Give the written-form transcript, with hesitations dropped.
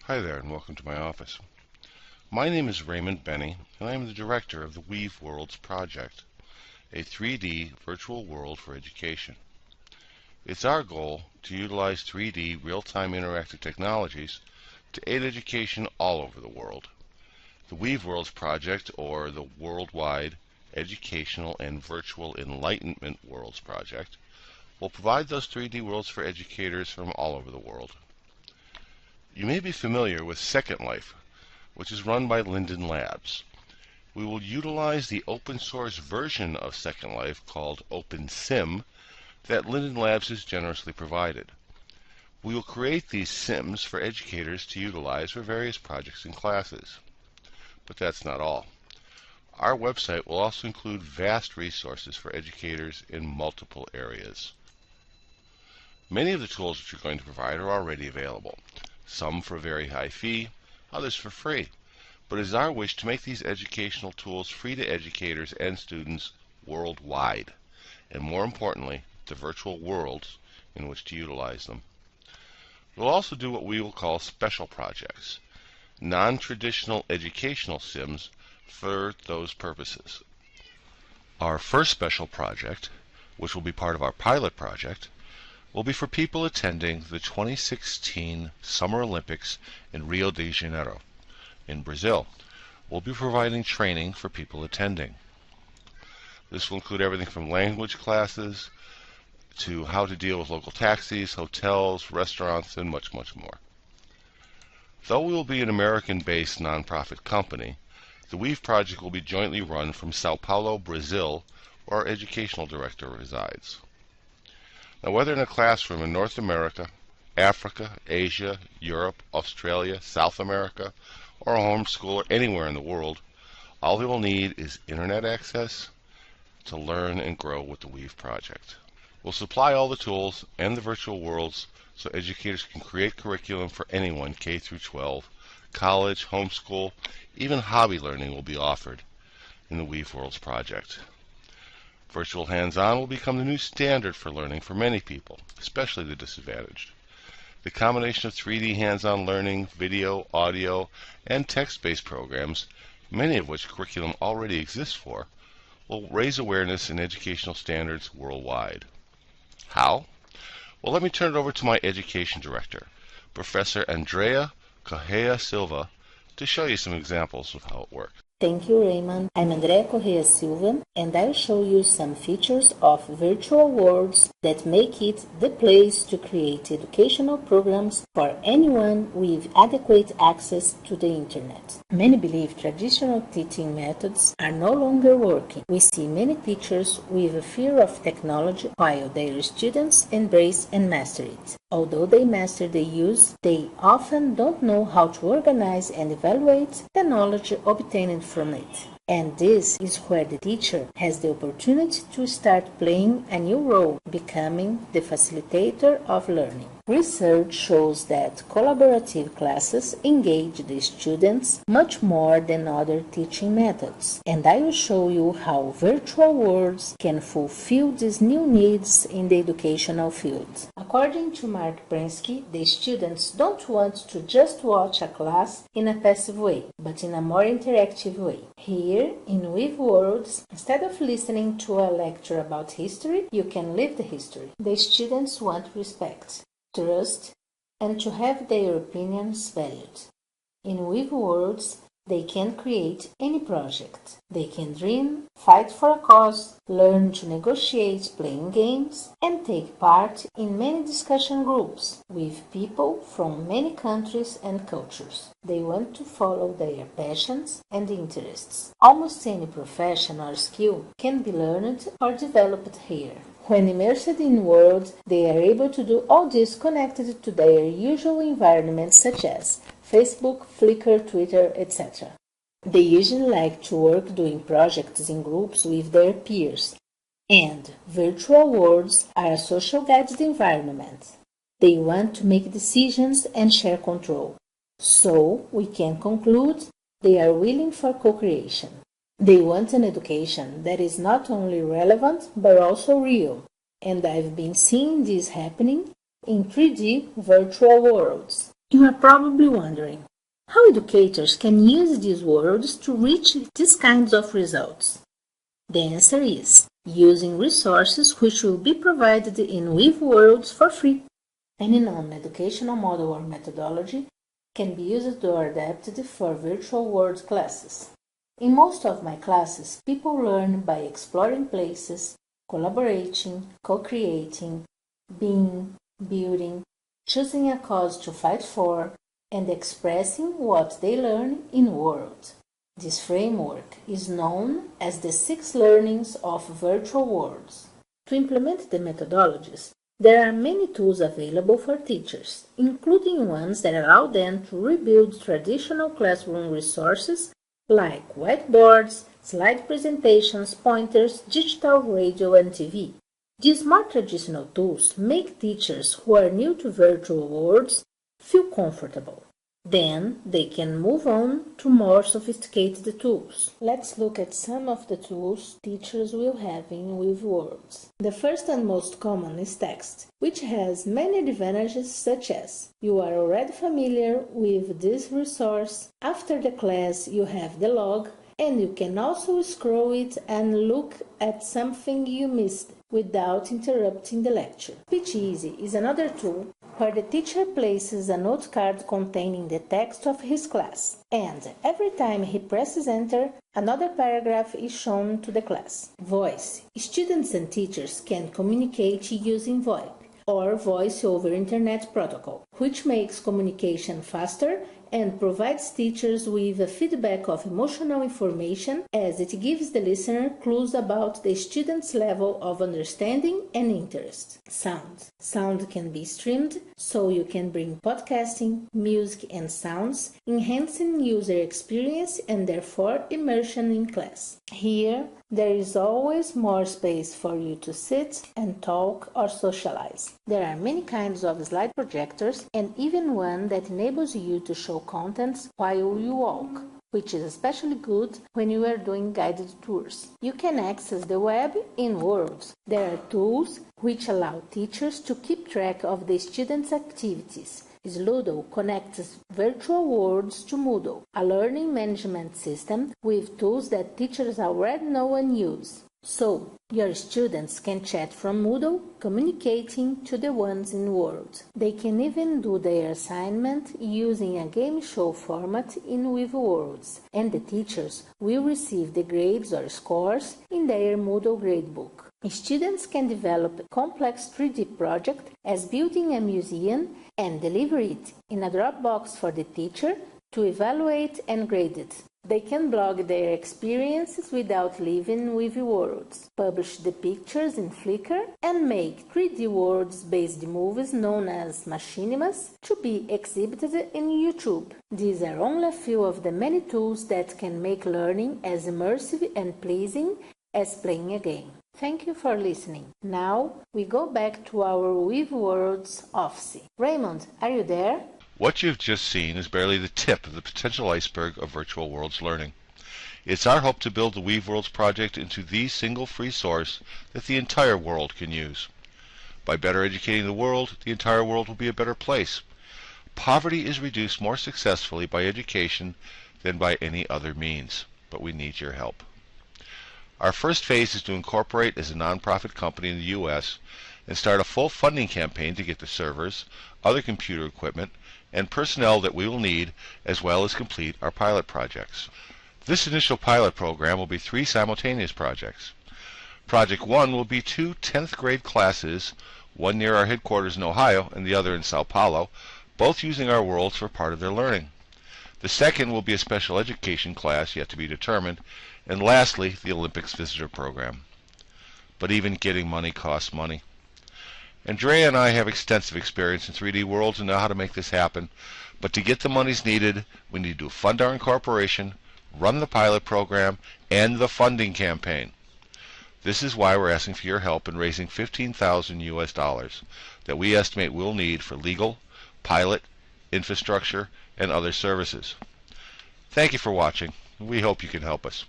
Hi there, and welcome to my office. My name is Raymond Benny, and I am the director of the Weave Worlds project, a 3D virtual world for education. It's our goal to utilize 3D real-time interactive technologies to aid education all over the world. The Weave Worlds project, or the Worldwide Educational and Virtual Enlightenment Worlds project, will provide those 3D worlds for educators from all over the world. You may be familiar with Second Life, which is run by Linden Labs. We will utilize the open source version of Second Life called OpenSim that Linden Labs has generously provided. We will create these sims for educators to utilize for various projects and classes. But that's not all. Our website will also include vast resources for educators in multiple areas. Many of the tools that you're going to provide are already available, some for a very high fee, others for free. But it is our wish to make these educational tools free to educators and students worldwide, and more importantly, to virtual worlds in which to utilize them. We'll also do what we will call special projects, non-traditional educational sims for those purposes. Our first special project, which will be part of our pilot project, will be for people attending the 2016 Summer Olympics in Rio de Janeiro, in Brazil. We'll be providing training for people attending. This will include everything from language classes to how to deal with local taxis, hotels, restaurants, and much, much more. Though we will be an American-based nonprofit company, the Weave project will be jointly run from Sao Paulo, Brazil, where our educational director resides. Now, whether in a classroom in North America, Africa, Asia, Europe, Australia, South America, or a homeschool or anywhere in the world, all they will need is internet access to learn and grow with the Weave project. We'll supply all the tools and the virtual worlds so educators can create curriculum for anyone K through 12, college, homeschool, even hobby learning will be offered in the Weave Worlds project. Virtual hands-on will become the new standard for learning for many people, especially the disadvantaged. The combination of 3D hands-on learning, video, audio, and text-based programs, many of which curriculum already exists for, will raise awareness in educational standards worldwide. How? Well, let me turn it over to my education director, Professor Andrea Correia Silva, to show you some examples of how it works. Thank you, Raymond. I'm Andrea Correia Silva, and I'll show you some features of virtual worlds that make it the place to create educational programs for anyone with adequate access to the internet. Many believe traditional teaching methods are no longer working. We see many teachers with a fear of technology while their students embrace and master it. Although they master the use, they often don't know how to organize and evaluate the knowledge obtained from it. And this is where the teacher has the opportunity to start playing a new role, becoming the facilitator of learning. Research shows that collaborative classes engage the students much more than other teaching methods, and I will show you how virtual worlds can fulfill these new needs in the educational field. According to Mark Prensky, the students don't want to just watch a class in a passive way, but in a more interactive way. Here, in Weave Worlds, instead of listening to a lecture about history, you can live the history. The students want respect, trust, and to have their opinions valued. In Weave Worlds, they can create any project. They can dream, fight for a cause, learn to negotiate playing games, and take part in many discussion groups with people from many countries and cultures. They want to follow their passions and interests. Almost any profession or skill can be learned or developed here. When immersed in worlds, they are able to do all this connected to their usual environments such as Facebook, Flickr, Twitter, etc. They usually like to work doing projects in groups with their peers, and virtual worlds are a social guided environment. They want to make decisions and share control. So, we can conclude they are willing for co-creation. They want an education that is not only relevant but also real, and I've been seeing this happening in 3D virtual worlds. You are probably wondering how educators can use these worlds to reach these kinds of results. The answer is using resources which will be provided in Weave Worlds for free. Any known educational model or methodology can be used or adapted for virtual world classes. In most of my classes, people learn by exploring places, collaborating, co-creating, being, building, choosing a cause to fight for, and expressing what they learn in world. This framework is known as the 6 learnings of virtual worlds. To implement the methodologies, there are many tools available for teachers, including ones that allow them to rebuild traditional classroom resources like whiteboards, slide presentations, pointers, digital radio, and TV. These more traditional tools make teachers who are new to virtual worlds feel comfortable. Then they can move on to more sophisticated tools. Let's look at some of the tools teachers will have in Weave Worlds. The first and most common is text, which has many advantages such as you are already familiar with this resource, after the class you have the log, and you can also scroll it and look at something you missed without interrupting the lecture. Speech Easy is another tool where the teacher places a note card containing the text of his class, and every time he presses enter, another paragraph is shown to the class. Voice. Students and teachers can communicate using VoIP or Voice over Internet Protocol, which makes communication faster and provides teachers with a feedback of emotional information as it gives the listener clues about the student's level of understanding and interest. Sound. Sound can be streamed, so you can bring podcasting, music and sounds, enhancing user experience and therefore immersion in class. Here, there is always more space for you to sit and talk or socialize. There are many kinds of slide projectors and even one that enables you to show contents while you walk, which is especially good when you are doing guided tours. You can access the web in Worlds. There are tools which allow teachers to keep track of the students' activities. Slido connects virtual worlds to Moodle, a learning management system with tools that teachers already know and use. So, your students can chat from Moodle, communicating to the ones in World. They can even do their assignment using a game show format in Weave Worlds, and the teachers will receive the grades or scores in their Moodle gradebook. Students can develop a complex 3D project as building a museum and deliver it in a Dropbox for the teacher to evaluate and grade it. They can blog their experiences without leaving Weave Worlds, publish the pictures in Flickr, and make 3D worlds-based movies known as machinimas to be exhibited in YouTube. These are only a few of the many tools that can make learning as immersive and pleasing as playing a game. Thank you for listening. Now we go back to our Weave Worlds office. Raymond, are you there? What you've just seen is barely the tip of the potential iceberg of virtual worlds learning. It's our hope to build the Weave Worlds project into the single free source that the entire world can use. By better educating the world, the entire world will be a better place. Poverty is reduced more successfully by education than by any other means, but we need your help. Our first phase is to incorporate as a nonprofit company in the U.S. and start a full funding campaign to get the servers, other computer equipment, and personnel that we will need, as well as complete our pilot projects. This initial pilot program will be 3 simultaneous projects. Project 1 will be 2 10th grade classes, one near our headquarters in Ohio and the other in Sao Paulo, both using our worlds for part of their learning. The second will be a special education class yet to be determined, and lastly, the Olympics visitor program. But even getting money costs money. Andrea and I have extensive experience in 3D worlds and know how to make this happen, but to get the monies needed, we need to fund our incorporation, run the pilot program, and the funding campaign. This is why we're asking for your help in raising $15,000 US that we estimate we'll need for legal, pilot, infrastructure, and other services. Thank you for watching. We hope you can help us.